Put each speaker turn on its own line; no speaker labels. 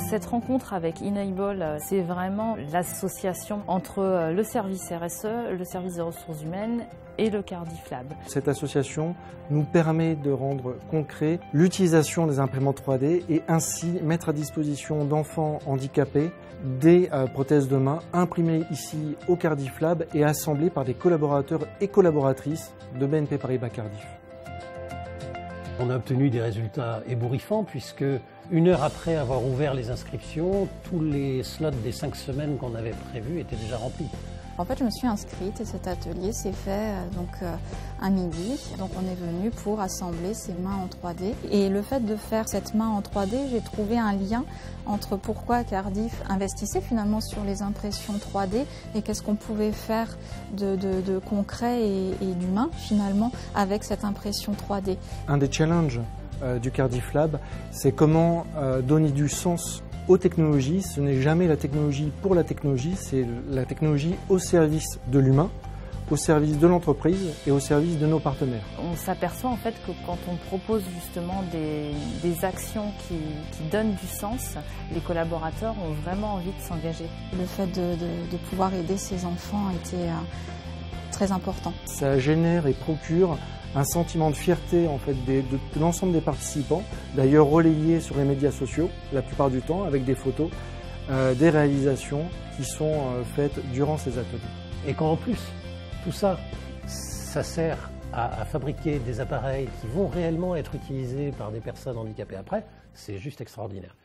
Cette rencontre avec Enable, c'est vraiment l'association entre le service RSE, le service des ressources humaines et le Cardiff Lab.
Cette association nous permet de rendre concret l'utilisation des imprimantes 3D et ainsi mettre à disposition d'enfants handicapés des prothèses de main imprimées ici au Cardiff Lab et assemblées par des collaborateurs et collaboratrices de BNP Paribas Cardiff.
On a obtenu des résultats ébouriffants puisque 1 heure après avoir ouvert les inscriptions, tous les slots des 5 semaines qu'on avait prévus étaient déjà remplis.
En fait, je me suis inscrite et cet atelier s'est fait à midi. Donc on est venu pour assembler ces mains en 3D. Et le fait de faire cette main en 3D, j'ai trouvé un lien entre pourquoi Cardiff investissait finalement sur les impressions 3D et qu'est-ce qu'on pouvait faire de concret et d'humain finalement avec cette impression 3D.
Un des challenges du Cardiff Lab, c'est comment donner du sens aux technologies. Ce n'est jamais la technologie pour la technologie, c'est la technologie au service de l'humain, au service de l'entreprise et au service de nos partenaires.
On s'aperçoit en fait que quand on propose justement des actions qui donnent du sens, les collaborateurs ont vraiment envie de s'engager.
Le fait de pouvoir aider ces enfants était très important.
Ça génère et procure un sentiment de fierté en fait, de l'ensemble des participants, d'ailleurs relayé sur les médias sociaux la plupart du temps avec des photos, des réalisations qui sont faites durant ces ateliers.
Et quand en plus tout ça, ça sert à fabriquer des appareils qui vont réellement être utilisés par des personnes handicapées après, c'est juste extraordinaire.